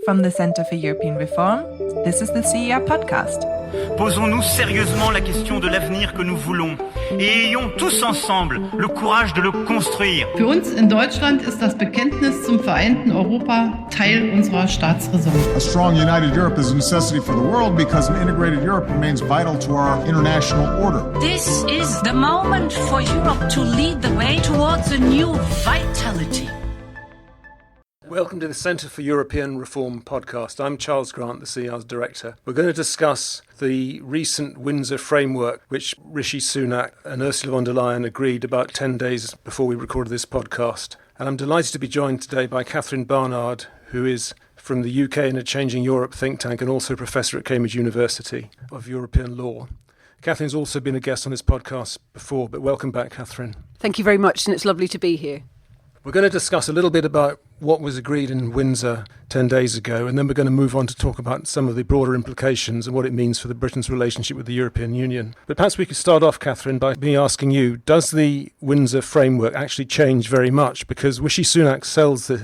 From the Centre for European Reform, this is the CER Podcast. Posons-nous sérieusement la question de l'avenir que nous voulons et ayons tous ensemble le courage de le construire. Für uns in Deutschland ist das Bekenntnis zum vereinten Europa Teil unserer Staatsräson. A strong united Europe is a necessity for the world because an integrated Europe remains vital to our international order. This is the moment for Europe to lead the way towards a new vitality. Welcome to the Centre for European Reform podcast. I'm Charles Grant, the CER's director. We're going to discuss the recent Windsor Framework, which Rishi Sunak and Ursula von der Leyen agreed about 10 days before we recorded this podcast. And I'm delighted to be joined today by Catherine Barnard, who is from the UK in a Changing Europe think tank and also Professor at Cambridge University of European Law. Catherine's also been a guest on this podcast before, but welcome back, Catherine. Thank you very much, and it's lovely to be here. We're going to discuss a little bit about what was agreed in Windsor 10 days ago, and then we're going to move on to talk about some of the broader implications and what it means for Britain's relationship with the European Union. But perhaps we could start off, Catherine, by me asking you, does the Windsor Framework actually change very much? Because Rishi Sunak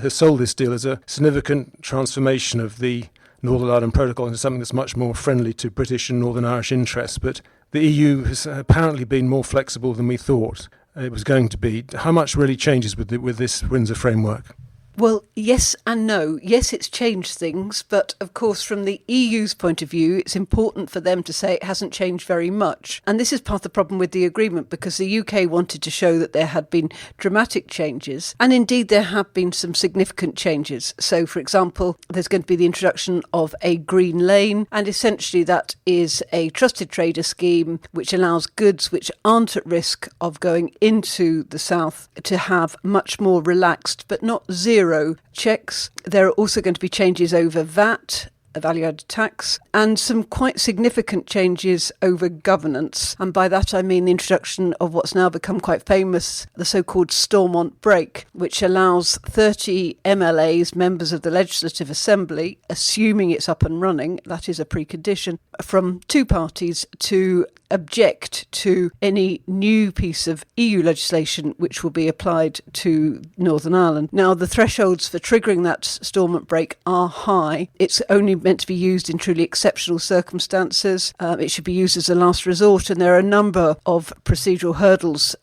has sold this deal as a significant transformation of the Northern Ireland Protocol into something that's much more friendly to British and Northern Irish interests. But the EU has apparently been more flexible than we thought it was going to be. How much really changes with this Windsor Framework? Well, yes and no. Yes, it's changed things, but of course from the EU's point of view, it's important for them to say it hasn't changed very much. And this is part of the problem with the agreement, because the UK wanted to show that there had been dramatic changes, and indeed there have been some significant changes. So, for example, there's going to be the introduction of a green lane, and essentially that is a trusted trader scheme which allows goods which aren't at risk of going into the south to have much more relaxed, but not zero checks. There are also going to be changes over VAT, a value-added tax, and some quite significant changes over governance. And by that I mean the introduction of what's now become quite famous, the so-called Stormont break, which allows 30 MLAs, members of the Legislative Assembly, assuming it's up and running, that is a precondition, from two parties to object to any new piece of EU legislation which will be applied to Northern Ireland. Now, the thresholds for triggering that Stormont break are high. It's only meant to be used in truly exceptional circumstances. It should be used as a last resort, and there are a number of procedural hurdles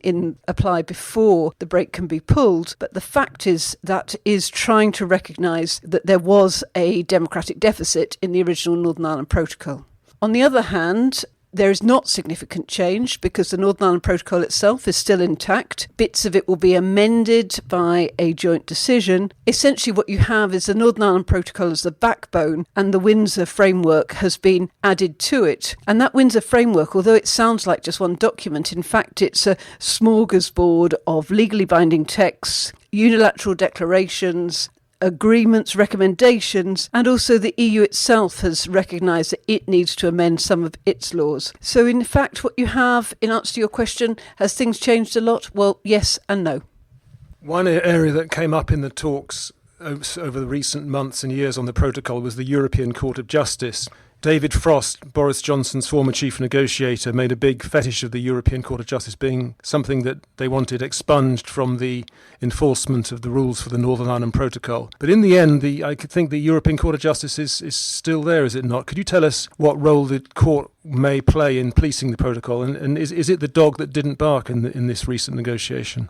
apply before the break can be pulled. But the fact is that is trying to recognise that there was a democratic deficit in the original Northern Ireland Protocol. On the other hand, there is not significant change because the Northern Ireland Protocol itself is still intact. Bits of it will be amended by a joint decision. Essentially what you have is the Northern Ireland Protocol as the backbone, and the Windsor Framework has been added to it. And that Windsor Framework, although it sounds like just one document, in fact it's a smorgasbord of legally binding texts, unilateral declarations, agreements, recommendations, and also the EU itself has recognised that it needs to amend some of its laws. So in fact what you have, in answer to your question, has things changed a lot? Well, yes and no. One area that came up in the talks over the recent months and years on the protocol was the European Court of Justice. David Frost, Boris Johnson's former chief negotiator, made a big fetish of the European Court of Justice being something that they wanted expunged from the enforcement of the rules for the Northern Ireland Protocol. But in the end, I could think the European Court of Justice is still there, is it not? Could you tell us what role the court may play in policing the protocol? And is it the dog that didn't bark in this recent negotiation?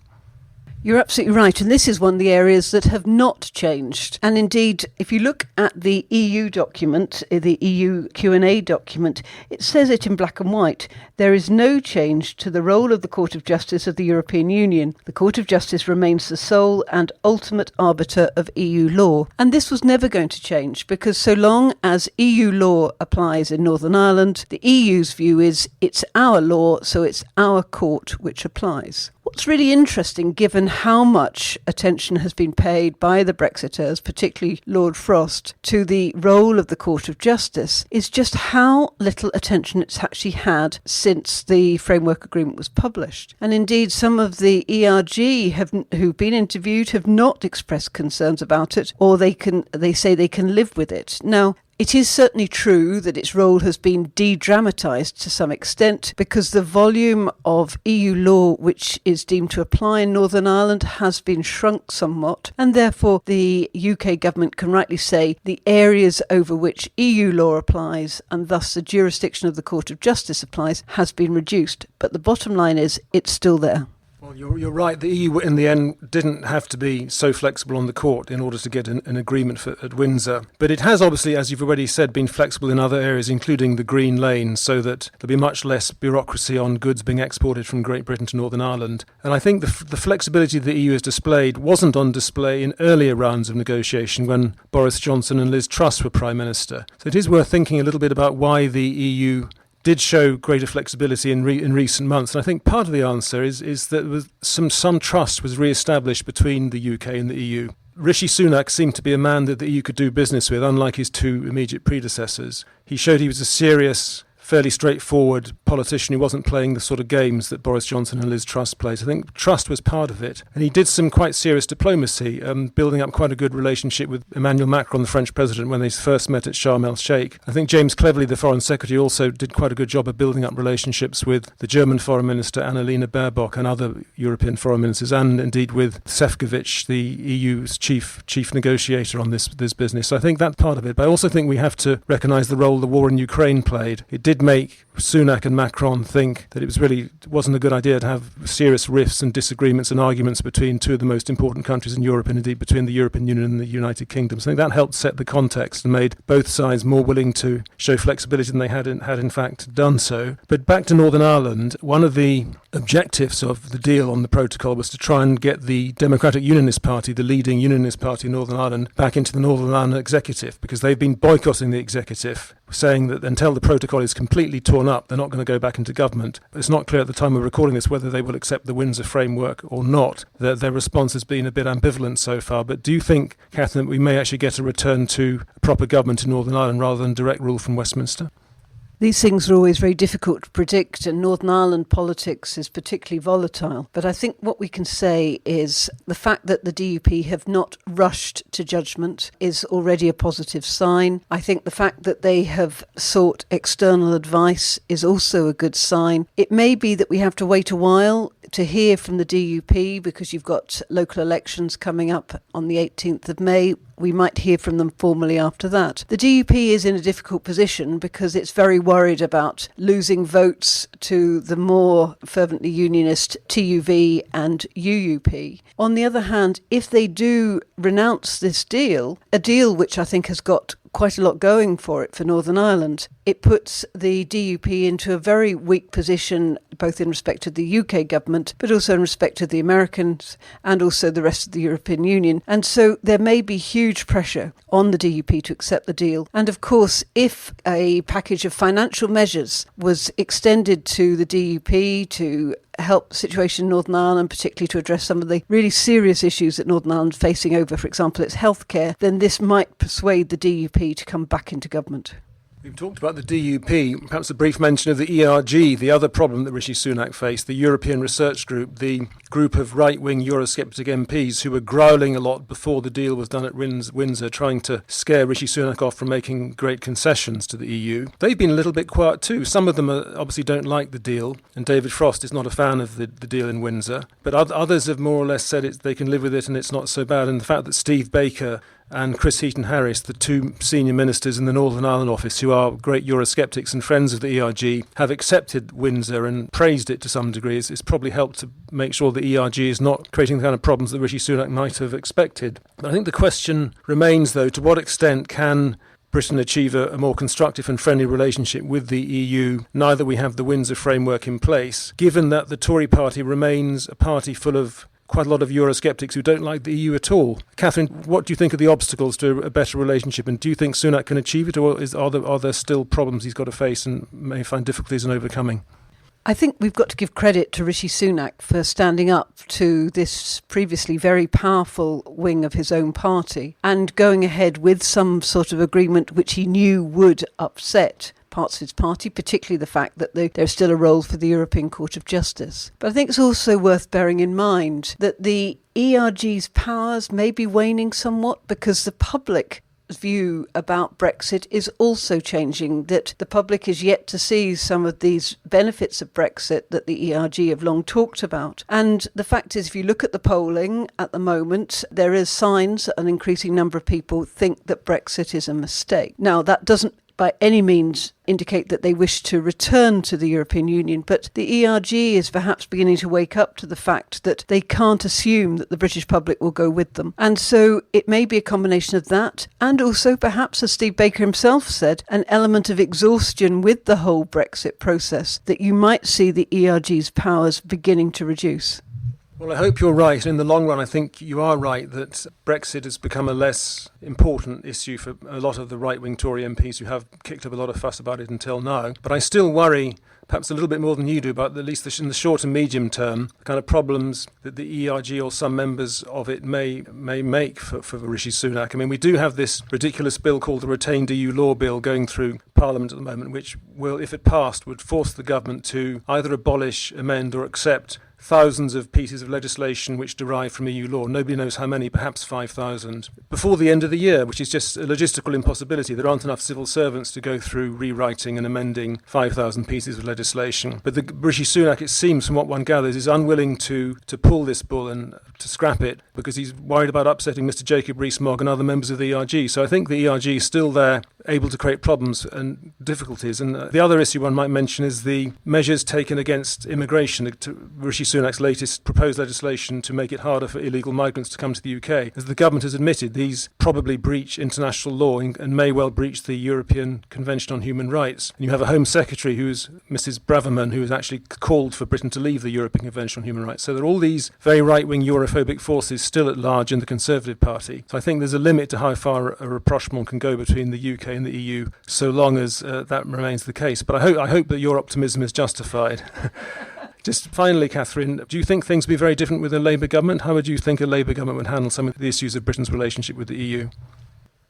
You're absolutely right, and this is one of the areas that have not changed. And indeed, if you look at the EU document, the EU Q&A document, it says it in black and white. There is no change to the role of the Court of Justice of the European Union. The Court of Justice remains the sole and ultimate arbiter of EU law. And this was never going to change, because so long as EU law applies in Northern Ireland, the EU's view is it's our law, so it's our court which applies. What's really interesting, given how much attention has been paid by the Brexiters, particularly Lord Frost, to the role of the Court of Justice, is just how little attention it's actually had since the framework agreement was published. And indeed, some of the ERG who've been interviewed have not expressed concerns about it, or they say they can live with it. Now, It is certainly true that its role has been de-dramatised to some extent because the volume of EU law which is deemed to apply in Northern Ireland has been shrunk somewhat, and therefore the UK government can rightly say the areas over which EU law applies and thus the jurisdiction of the Court of Justice applies has been reduced. But the bottom line is it's still there. Well, you're right. The EU, in the end, didn't have to be so flexible on the court in order to get an agreement at Windsor. But it has obviously, as you've already said, been flexible in other areas, including the Green Lane, so that there'll be much less bureaucracy on goods being exported from Great Britain to Northern Ireland. And I think the flexibility the EU has displayed wasn't on display in earlier rounds of negotiation when Boris Johnson and Liz Truss were Prime Minister. So it is worth thinking a little bit about why the EU did show greater flexibility in recent months. And I think part of the answer is that some trust was re-established between the UK and the EU. Rishi Sunak seemed to be a man that the EU could do business with, unlike his two immediate predecessors. He showed he was a serious, fairly straightforward politician who wasn't playing the sort of games that Boris Johnson and Liz Truss played. I think trust was part of it. And he did some quite serious diplomacy, building up quite a good relationship with Emmanuel Macron, the French president, when they first met at Sharm el-Sheikh. I think James Cleverly, the foreign secretary, also did quite a good job of building up relationships with the German foreign minister, Annalena Baerbock, and other European foreign ministers, and indeed with Šefčovič, the EU's chief negotiator on this business. So I think that's part of it. But I also think we have to recognise the role the war in Ukraine played. It did make Sunak and Macron think that it wasn't a good idea to have serious rifts and disagreements and arguments between two of the most important countries in Europe, and indeed between the European Union and the United Kingdom. So I think that helped set the context and made both sides more willing to show flexibility than they had in fact done so. But back to Northern Ireland, one of the objectives of the deal on the protocol was to try and get the Democratic Unionist Party, the leading Unionist party in Northern Ireland, back into the Northern Ireland executive, because they've been boycotting the executive, saying that until the protocol is completely torn up, they're not going to go back into government. It's not clear at the time of recording this whether they will accept the Windsor Framework or not. Their response has been a bit ambivalent so far. But do you think, Catherine, that we may actually get a return to a proper government in Northern Ireland rather than direct rule from Westminster? These things are always very difficult to predict, and Northern Ireland politics is particularly volatile. But I think what we can say is the fact that the DUP have not rushed to judgment is already a positive sign. I think the fact that they have sought external advice is also a good sign. It may be that we have to wait a while to hear from the DUP because you've got local elections coming up on the 18th of May. We might hear from them formally after that. The DUP is in a difficult position because it's very worried about losing votes to the more fervently unionist TUV and UUP. On the other hand, if they do renounce this deal, a deal which I think has got quite a lot going for it for Northern Ireland, it puts the DUP into a very weak position, both in respect of the UK government, but also in respect of the Americans and also the rest of the European Union. And so there may be huge pressure on the DUP to accept the deal. And of course, if a package of financial measures was extended to the DUP to help the situation in Northern Ireland, particularly to address some of the really serious issues that Northern Ireland is facing over, for example, its healthcare, then this might persuade the DUP to come back into government. We've talked about the DUP, perhaps a brief mention of the ERG, the other problem that Rishi Sunak faced, the European Research Group, the group of right-wing Eurosceptic MPs who were growling a lot before the deal was done at Windsor, trying to scare Rishi Sunak off from making great concessions to the EU. They've been a little bit quiet too. Some of them obviously don't like the deal, and David Frost is not a fan of the deal in Windsor, but others have more or less said they can live with it and it's not so bad. And the fact that Steve Baker and Chris Heaton-Harris, the two senior ministers in the Northern Ireland office who are great Eurosceptics and friends of the ERG, have accepted Windsor and praised it to some degree. It's probably helped to make sure the ERG is not creating the kind of problems that Rishi Sunak might have expected. But I think the question remains, though, to what extent can Britain achieve a more constructive and friendly relationship with the EU now that we have the Windsor Framework in place, given that the Tory party remains a party full of quite a lot of Eurosceptics who don't like the EU at all. Catherine, what do you think are the obstacles to a better relationship, and do you think Sunak can achieve it, or are there still problems he's got to face and may find difficulties in overcoming? I think we've got to give credit to Rishi Sunak for standing up to this previously very powerful wing of his own party and going ahead with some sort of agreement which he knew would upset parts of his party, particularly the fact that there's still a role for the European Court of Justice. But I think it's also worth bearing in mind that the ERG's powers may be waning somewhat because the public view about Brexit is also changing, that the public is yet to see some of these benefits of Brexit that the ERG have long talked about. And the fact is, if you look at the polling at the moment, there is signs that an increasing number of people think that Brexit is a mistake. Now, that doesn't by any means indicate that they wish to return to the European Union, but the ERG is perhaps beginning to wake up to the fact that they can't assume that the British public will go with them. And so it may be a combination of that, and also perhaps, as Steve Baker himself said, an element of exhaustion with the whole Brexit process, that you might see the ERG's powers beginning to reduce. Well, I hope you're right. In the long run, I think you are right that Brexit has become a less important issue for a lot of the right-wing Tory MPs who have kicked up a lot of fuss about it until now. But I still worry, perhaps a little bit more than you do, about at least in the short and medium term, the kind of problems that the ERG or some members of it may make for Rishi Sunak. I mean, we do have this ridiculous bill called the Retained EU Law Bill going through Parliament at the moment, which will, if it passed, would force the government to either abolish, amend or accept thousands of pieces of legislation which derive from EU law. Nobody knows how many, perhaps 5,000, before the end of the year, which is just a logistical impossibility. There aren't enough civil servants to go through rewriting and amending 5,000 pieces of legislation. But the Rishi Sunak, it seems from what one gathers, is unwilling to pull this bull and to scrap it because he's worried about upsetting Mr. Jacob Rees-Mogg and other members of the ERG. So I think the ERG is still there, able to create problems and difficulties. And the other issue one might mention is the measures taken against immigration. Rishi Sunak's latest proposed legislation to make it harder for illegal migrants to come to the UK. As the government has admitted, these probably breach international law and may well breach the European Convention on Human Rights. And you have a Home Secretary who's Mrs. Braverman, who has actually called for Britain to leave the European Convention on Human Rights. So there are all these very right-wing Europhobic forces still at large in the Conservative Party. So I think there's a limit to how far a rapprochement can go between the UK and the EU, so long as that remains the case. But I hope that your optimism is justified. Just finally, Catherine, do you think things will be very different with a Labour government? How would you think a Labour government would handle some of the issues of Britain's relationship with the EU?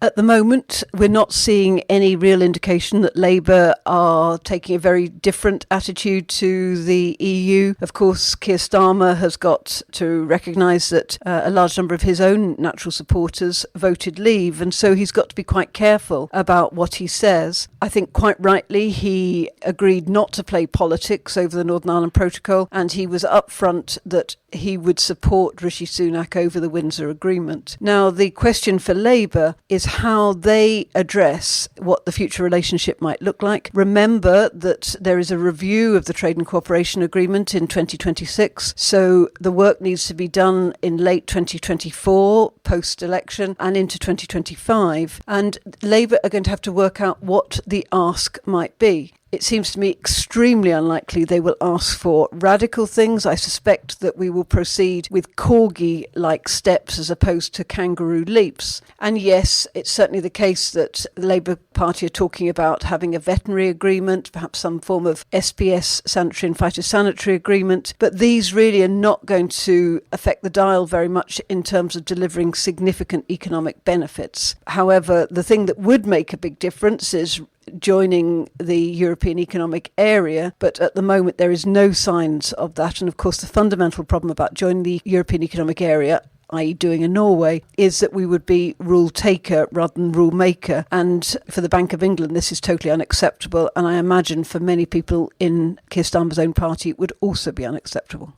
At the moment, we're not seeing any real indication that Labour are taking a very different attitude to the EU. Of course, Keir Starmer has got to recognise that a large number of his own natural supporters voted leave, and so he's got to be quite careful about what he says. I think quite rightly he agreed not to play politics over the Northern Ireland Protocol, and he was upfront that he would support Rishi Sunak over the Windsor Agreement. Now, the question for Labour is how they address what the future relationship might look like. Remember that there is a review of the Trade and Cooperation Agreement in 2026, so the work needs to be done in late 2024, post-election, and into 2025. And Labour are going to have to work out what the ask might be. It seems to me extremely unlikely they will ask for radical things. I suspect that we will proceed with corgi-like steps as opposed to kangaroo leaps. And yes, it's certainly the case that the Labour Party are talking about having a veterinary agreement, perhaps some form of SPS, sanitary and phytosanitary agreement. But these really are not going to affect the dial very much in terms of delivering significant economic benefits. However, the thing that would make a big difference is joining the European Economic Area, but at the moment there is no signs of that. And of course the fundamental problem about joining the European Economic Area, i.e. doing a Norway, is that we would be rule taker rather than rule maker. And for the Bank of England this is totally unacceptable, and I imagine for many people in Keir Starmer's own party it would also be unacceptable.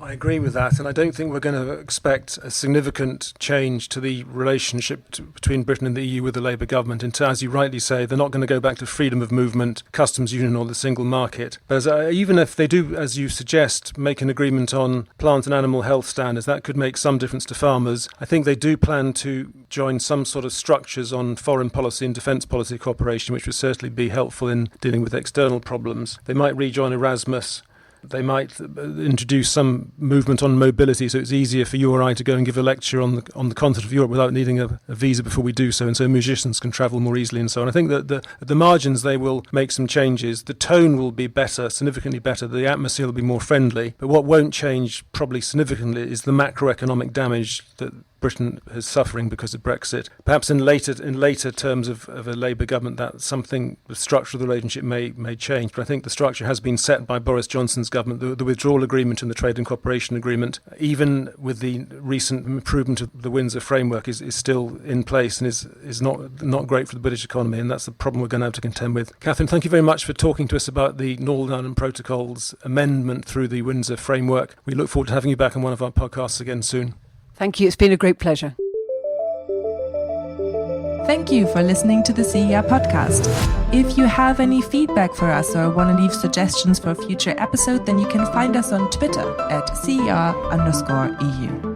I agree with that, and I don't think we're going to expect a significant change to the relationship between Britain and the EU with the Labour government. And as you rightly say, they're not going to go back to freedom of movement, customs union or the single market. But even if they do, as you suggest, make an agreement on plant and animal health standards, that could make some difference to farmers. I think they do plan to join some sort of structures on foreign policy and defence policy cooperation, which would certainly be helpful in dealing with external problems. They might rejoin Erasmus. They might introduce some movement on mobility, so it's easier for you or I to go and give a lecture on the continent of Europe without needing a visa before we do so, and so musicians can travel more easily and so on. I think that at the margins they will make some changes. The tone will be better, significantly better. The atmosphere will be more friendly. But what won't change probably significantly is the macroeconomic damage that Britain is suffering because of Brexit. Perhaps in later terms of a Labour government, that something, the structure of the relationship may change. But I think the structure has been set by Boris Johnson's government. The withdrawal agreement and the trade and cooperation agreement, even with the recent improvement of the Windsor Framework, is still in place and is not great for the British economy. And that's the problem we're going to have to contend with. Catherine, thank you very much for talking to us about the Northern Protocol's amendment through the Windsor Framework. We look forward to having you back on one of our podcasts again soon. Thank you. It's been a great pleasure. Thank you for listening to the CER Podcast. If you have any feedback for us or want to leave suggestions for a future episode, then you can find us on Twitter at CER_EU.